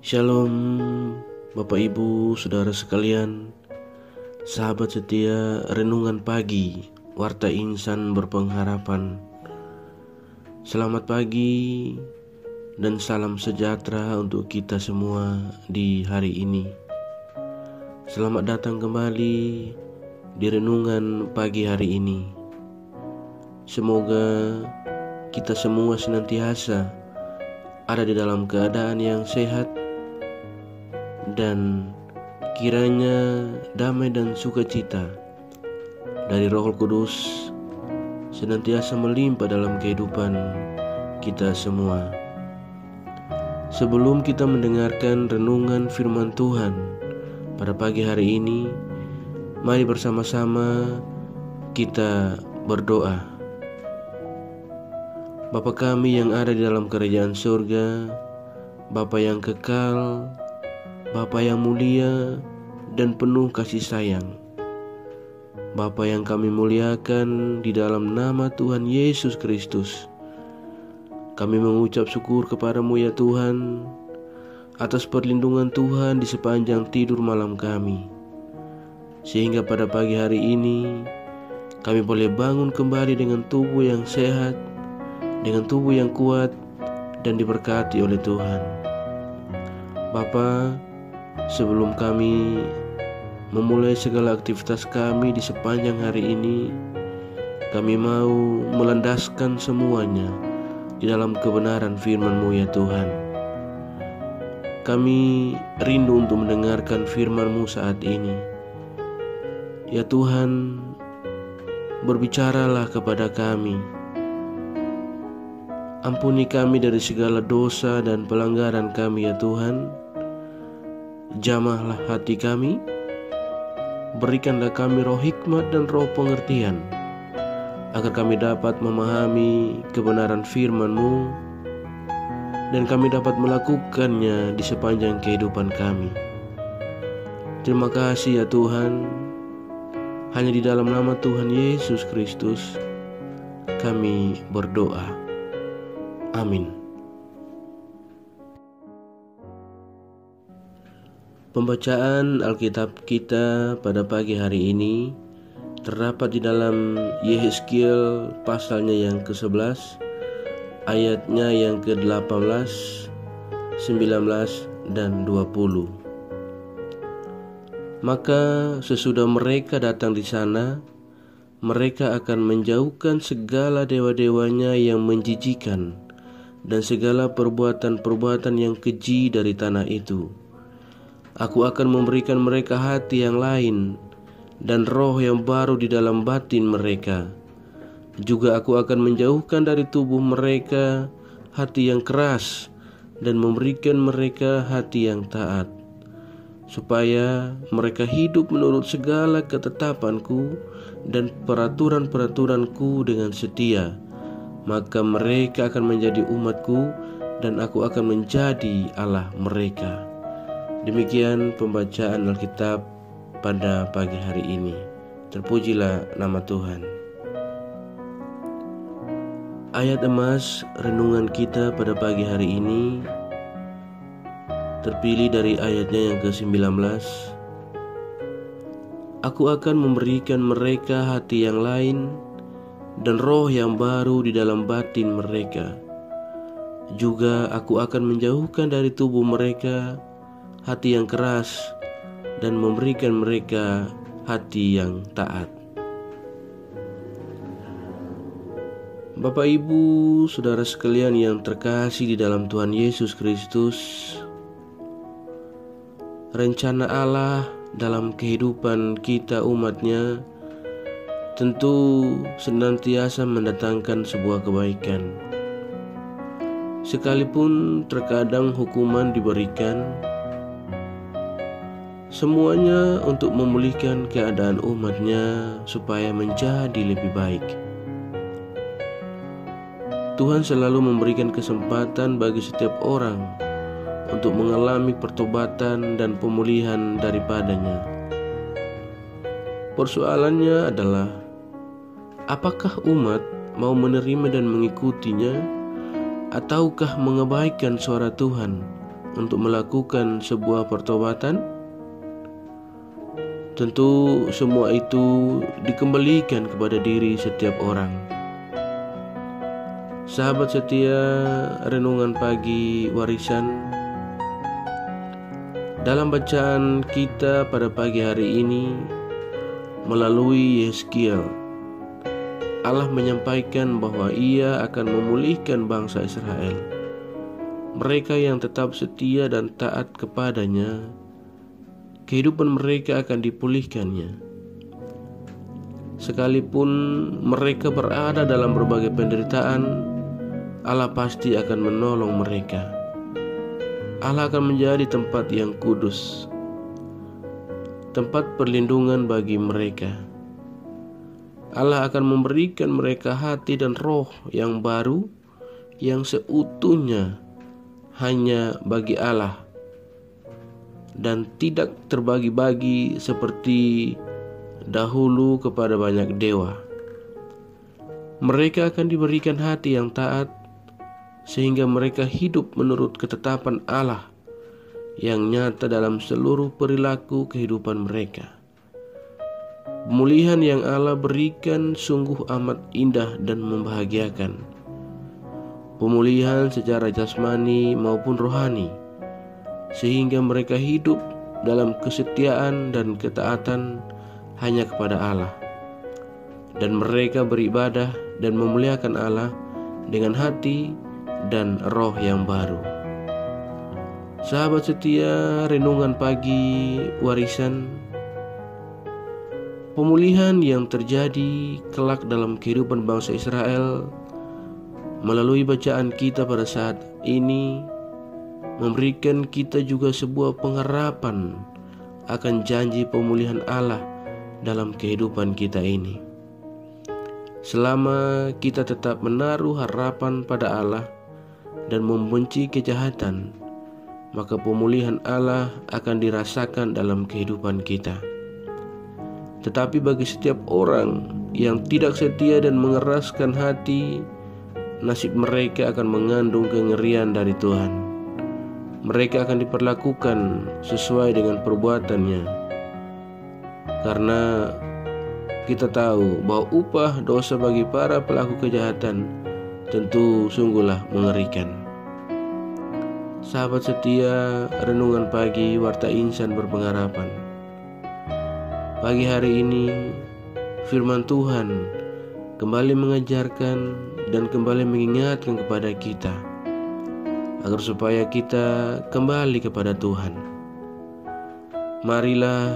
Shalom Bapak Ibu Saudara sekalian, sahabat setia renungan pagi Warta Insan Berpengharapan. Selamat pagi dan salam sejahtera untuk kita semua di hari ini. Selamat datang kembali di renungan pagi hari ini. Semoga kita semua senantiasa ada di dalam keadaan yang sehat, dan kiranya damai dan sukacita dari Roh Kudus senantiasa melimpah dalam kehidupan kita semua. Sebelum kita mendengarkan renungan firman Tuhan pada pagi hari ini, mari bersama-sama kita berdoa. Bapa kami yang ada di dalam kerajaan surga, Bapa yang kekal, Bapa yang mulia dan penuh kasih sayang, Bapa yang kami muliakan di dalam nama Tuhan Yesus Kristus, kami mengucap syukur kepadamu ya Tuhan atas perlindungan Tuhan di sepanjang tidur malam kami, sehingga pada pagi hari ini kami boleh bangun kembali dengan tubuh yang sehat, dengan tubuh yang kuat dan diberkati oleh Tuhan. Bapa, sebelum kami memulai segala aktivitas kami di sepanjang hari ini, kami mau melandaskan semuanya di dalam kebenaran firman-Mu ya Tuhan. Kami rindu untuk mendengarkan firman-Mu saat ini. Ya Tuhan, berbicaralah kepada kami. Ampuni kami dari segala dosa dan pelanggaran kami ya Tuhan. Jamahlah hati kami, berikanlah kami roh hikmat dan roh pengertian, agar kami dapat memahami kebenaran firman-Mu dan kami dapat melakukannya di sepanjang kehidupan kami. Terima kasih ya Tuhan. Hanya di dalam nama Tuhan Yesus Kristus kami berdoa. Amin. Pembacaan Alkitab kita pada pagi hari ini terdapat di dalam Yehezkiel pasalnya yang ke-11, ayatnya yang ke-18, 19 dan 20. Maka sesudah mereka datang di sana, mereka akan menjauhkan segala dewa-dewanya yang menjijikan dan segala perbuatan-perbuatan yang keji dari tanah itu. Aku akan memberikan mereka hati yang lain dan roh yang baru di dalam batin mereka. Juga aku akan menjauhkan dari tubuh mereka hati yang keras dan memberikan mereka hati yang taat, supaya mereka hidup menurut segala ketetapanku dan peraturan-peraturanku dengan setia. Maka mereka akan menjadi umatku dan aku akan menjadi Allah mereka. Demikian pembacaan Alkitab pada pagi hari ini. Terpujilah nama Tuhan. Ayat emas renungan kita pada pagi hari ini terpilih dari ayatnya yang ke-19. Aku akan memberikan mereka hati yang lain dan roh yang baru di dalam batin mereka. Juga aku akan menjauhkan dari tubuh mereka hati yang keras dan memberikan mereka hati yang taat. Bapak Ibu Saudara sekalian yang terkasih di dalam Tuhan Yesus Kristus, rencana Allah dalam kehidupan kita umatnya tentu senantiasa mendatangkan sebuah kebaikan. Sekalipun terkadang hukuman diberikan, semuanya untuk memulihkan keadaan umatnya supaya menjadi lebih baik. Tuhan selalu memberikan kesempatan bagi setiap orang untuk mengalami pertobatan dan pemulihan daripadanya. Persoalannya adalah, apakah umat mau menerima dan mengikutinya, ataukah mengabaikan suara Tuhan untuk melakukan sebuah pertobatan? Tentu semua itu dikembalikan kepada diri setiap orang. Sahabat setia Renungan Pagi Warisan, dalam bacaan kita pada pagi hari ini melalui Yeskiel, Allah menyampaikan bahwa Ia akan memulihkan bangsa Israel. Mereka yang tetap setia dan taat kepadanya, kehidupan mereka akan dipulihkannya. Sekalipun mereka berada dalam berbagai penderitaan, Allah pasti akan menolong mereka. Allah akan menjadi tempat yang kudus, tempat perlindungan bagi mereka. Allah akan memberikan mereka hati dan roh yang baru, yang seutuhnya hanya bagi Allah, dan tidak terbagi-bagi seperti dahulu kepada banyak dewa. Mereka akan diberikan hati yang taat, sehingga mereka hidup menurut ketetapan Allah yang nyata dalam seluruh perilaku kehidupan mereka. Pemulihan yang Allah berikan sungguh amat indah dan membahagiakan. Pemulihan secara jasmani maupun rohani, sehingga mereka hidup dalam kesetiaan dan ketaatan hanya kepada Allah, dan mereka beribadah dan memuliakan Allah dengan hati dan roh yang baru. Sahabat setia Renungan Pagi Warisan, pemulihan yang terjadi kelak dalam kehidupan bangsa Israel melalui bacaan kita pada saat ini memberikan kita juga sebuah pengharapan akan janji pemulihan Allah dalam kehidupan kita ini. Selama kita tetap menaruh harapan pada Allah dan membenci kejahatan, maka pemulihan Allah akan dirasakan dalam kehidupan kita. Tetapi bagi setiap orang yang tidak setia dan mengeraskan hati, nasib mereka akan mengandung kengerian dari Tuhan. Mereka akan diperlakukan sesuai dengan perbuatannya, karena kita tahu bahwa upah dosa bagi para pelaku kejahatan tentu sungguhlah mengerikan. Sahabat setia Renungan Pagi Warta Insan Berpengharapan, pagi hari ini firman Tuhan kembali mengajarkan dan kembali mengingatkan kepada kita agar supaya kita kembali kepada Tuhan. Marilah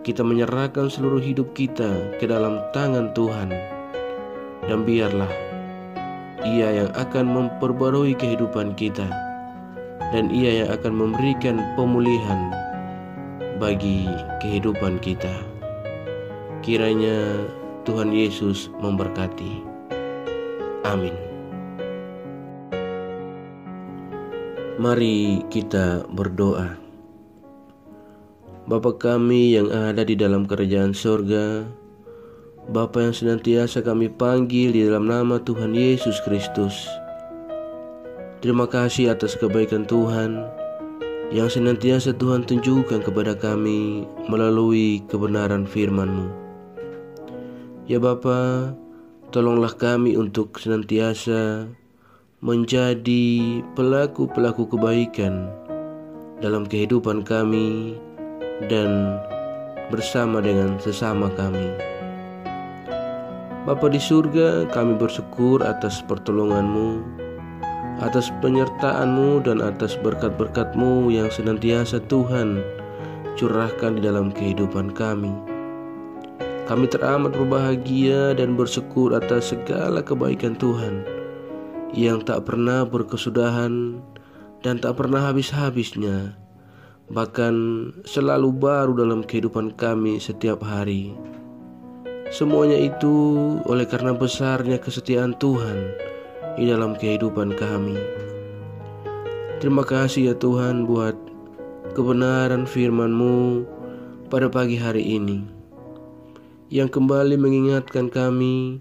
kita menyerahkan seluruh hidup kita ke dalam tangan Tuhan, dan biarlah Ia yang akan memperbarui kehidupan kita, dan Ia yang akan memberikan pemulihan bagi kehidupan kita. Kiranya Tuhan Yesus memberkati. Amin. Mari kita berdoa. Bapa kami yang ada di dalam kerajaan sorga, Bapa yang senantiasa kami panggil di dalam nama Tuhan Yesus Kristus, terima kasih atas kebaikan Tuhan yang senantiasa Tuhan tunjukkan kepada kami melalui kebenaran firman-Mu. Ya Bapa, tolonglah kami untuk senantiasa menjadi pelaku-pelaku kebaikan dalam kehidupan kami dan bersama dengan sesama kami. Bapa di surga, kami bersyukur atas pertolongan-Mu, atas penyertaan-Mu, dan atas berkat-berkat-Mu yang senantiasa Tuhan curahkan di dalam kehidupan kami. Kami teramat berbahagia dan bersyukur atas segala kebaikan Tuhan yang tak pernah berkesudahan dan tak pernah habis-habisnya, bahkan selalu baru dalam kehidupan kami setiap hari. Semuanya itu oleh karena besarnya kesetiaan Tuhan di dalam kehidupan kami. Terima kasih ya Tuhan buat kebenaran firman-Mu pada pagi hari ini, yang kembali mengingatkan kami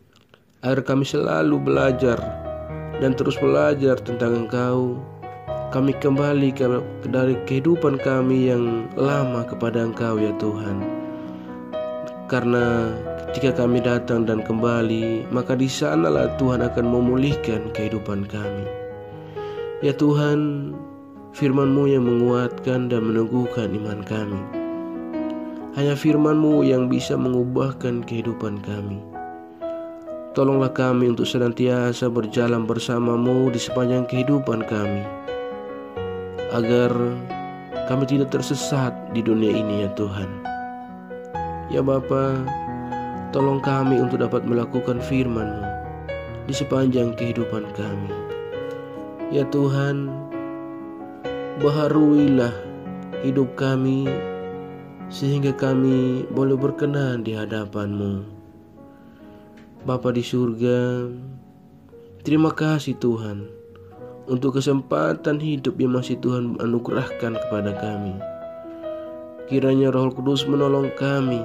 agar kami selalu belajar dan terus belajar tentang Engkau, kami kembali dari kehidupan kami yang lama kepada Engkau ya Tuhan. Karena ketika kami datang dan kembali, maka di sanalah Tuhan akan memulihkan kehidupan kami. Ya Tuhan, firman-Mu yang menguatkan dan meneguhkan iman kami. Hanya firman-Mu yang bisa mengubahkan kehidupan kami. Tolonglah kami untuk senantiasa berjalan bersama-Mu di sepanjang kehidupan kami, agar kami tidak tersesat di dunia ini ya Tuhan. Ya Bapa, tolong kami untuk dapat melakukan firman-Mu di sepanjang kehidupan kami. Ya Tuhan, baharuilah hidup kami sehingga kami boleh berkenan di hadapan-Mu. Bapa di surga, terima kasih Tuhan untuk kesempatan hidup yang masih Tuhan anugerahkan kepada kami. Kiranya Roh Kudus menolong kami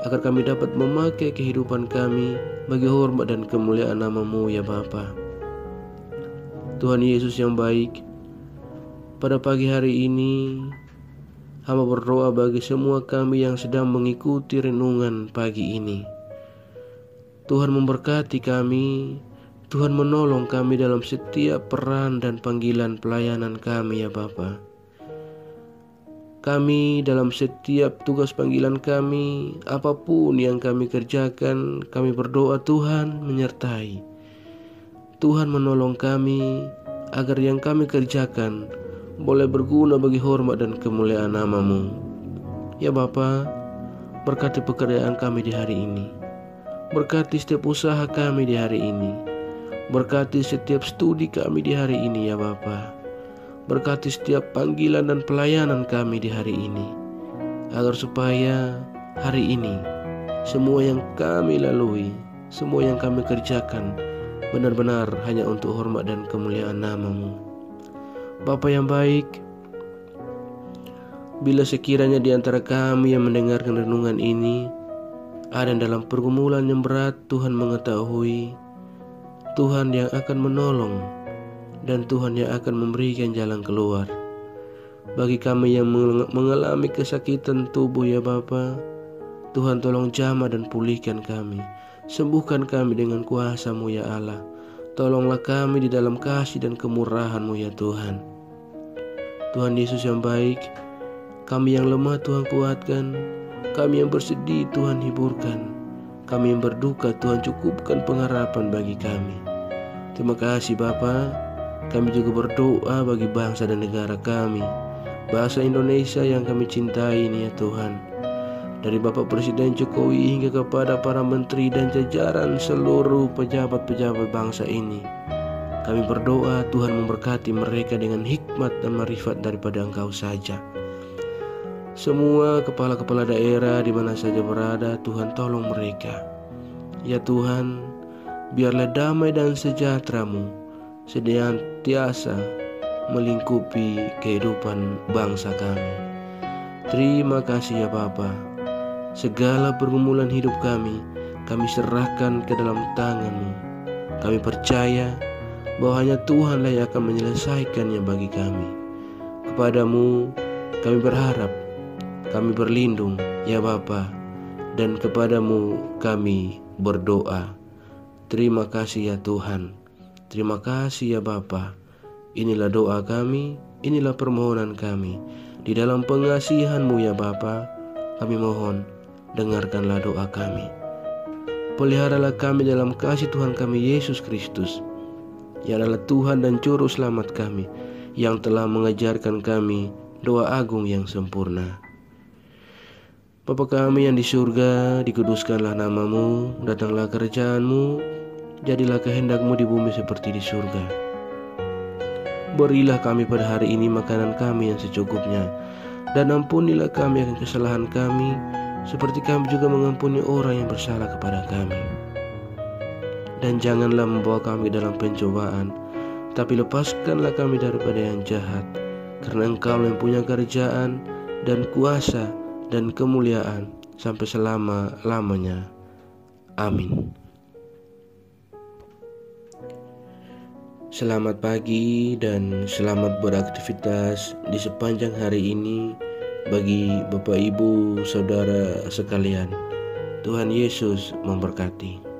agar kami dapat memakai kehidupan kami bagi hormat dan kemuliaan nama-Mu ya Bapa. Tuhan Yesus yang baik, pada pagi hari ini hamba berdoa bagi semua kami yang sedang mengikuti renungan pagi ini. Tuhan memberkati kami, Tuhan menolong kami dalam setiap peran dan panggilan pelayanan kami ya Bapa. Kami dalam setiap tugas panggilan kami, apapun yang kami kerjakan, kami berdoa Tuhan menyertai. Tuhan menolong kami agar yang kami kerjakan boleh berguna bagi hormat dan kemuliaan nama-Mu. Ya Bapa, berkati pekerjaan kami di hari ini. Berkati setiap usaha kami di hari ini. Berkati setiap studi kami di hari ini ya Bapa. Berkati setiap panggilan dan pelayanan kami di hari ini, agar supaya hari ini semua yang kami lalui, semua yang kami kerjakan benar-benar hanya untuk hormat dan kemuliaan nama-Mu. Bapa yang baik, bila sekiranya di antara kami yang mendengarkan renungan ini ada dalam pergumulan yang berat, Tuhan mengetahui, Tuhan yang akan menolong, dan Tuhan yang akan memberikan jalan keluar. Bagi kami yang mengalami kesakitan tubuh ya Bapa, Tuhan tolong jamah dan pulihkan kami. Sembuhkan kami dengan kuasa-Mu ya Allah. Tolonglah kami di dalam kasih dan kemurahan-Mu ya Tuhan. Tuhan Yesus yang baik, kami yang lemah Tuhan kuatkan, kami yang bersedih Tuhan hiburkan, kami yang berduka Tuhan cukupkan pengharapan bagi kami. Terima kasih Bapa. Kami juga berdoa bagi bangsa dan negara kami, bangsa Indonesia yang kami cintai ini ya Tuhan. Dari Bapak Presiden Jokowi hingga kepada para menteri dan jajaran seluruh pejabat-pejabat bangsa ini, kami berdoa Tuhan memberkati mereka dengan hikmat dan marifat daripada Engkau saja. Semua kepala-kepala daerah di mana saja berada, Tuhan tolong mereka. Ya Tuhan, biarlah damai dan sejahtera-Mu senantiasa melingkupi kehidupan bangsa kami. Terima kasih ya Bapa. Segala pergumulan hidup kami serahkan ke dalam tangan-Mu. Kami percaya bahwa hanya Tuhanlah yang akan menyelesaikannya bagi kami. Kepadamu kami berharap, kami berlindung ya Bapa, dan kepadamu kami berdoa. Terima kasih ya Tuhan. Terima kasih ya Bapa. Inilah doa kami, inilah permohonan kami. Di dalam pengasihan-Mu ya Bapa, kami mohon, dengarkanlah doa kami. Peliharalah kami dalam kasih Tuhan kami Yesus Kristus, yang adalah Tuhan dan Juru Selamat kami, yang telah mengajarkan kami doa agung yang sempurna. Bapa kami yang di surga, dikuduskanlah nama-Mu, datanglah kerajaan-Mu, jadilah kehendak-Mu di bumi seperti di surga. Berilah kami pada hari ini makanan kami yang secukupnya, dan ampunilah kami akan kesalahan kami, seperti kami juga mengampuni orang yang bersalah kepada kami. Dan janganlah membawa kami dalam pencobaan, tapi lepaskanlah kami daripada yang jahat, karena Engkau yang punya kerajaan dan kuasa dan kemuliaan sampai selama-lamanya. Amin. Selamat pagi dan selamat beraktivitas di sepanjang hari ini bagi Bapak Ibu Saudara sekalian. Tuhan Yesus memberkati.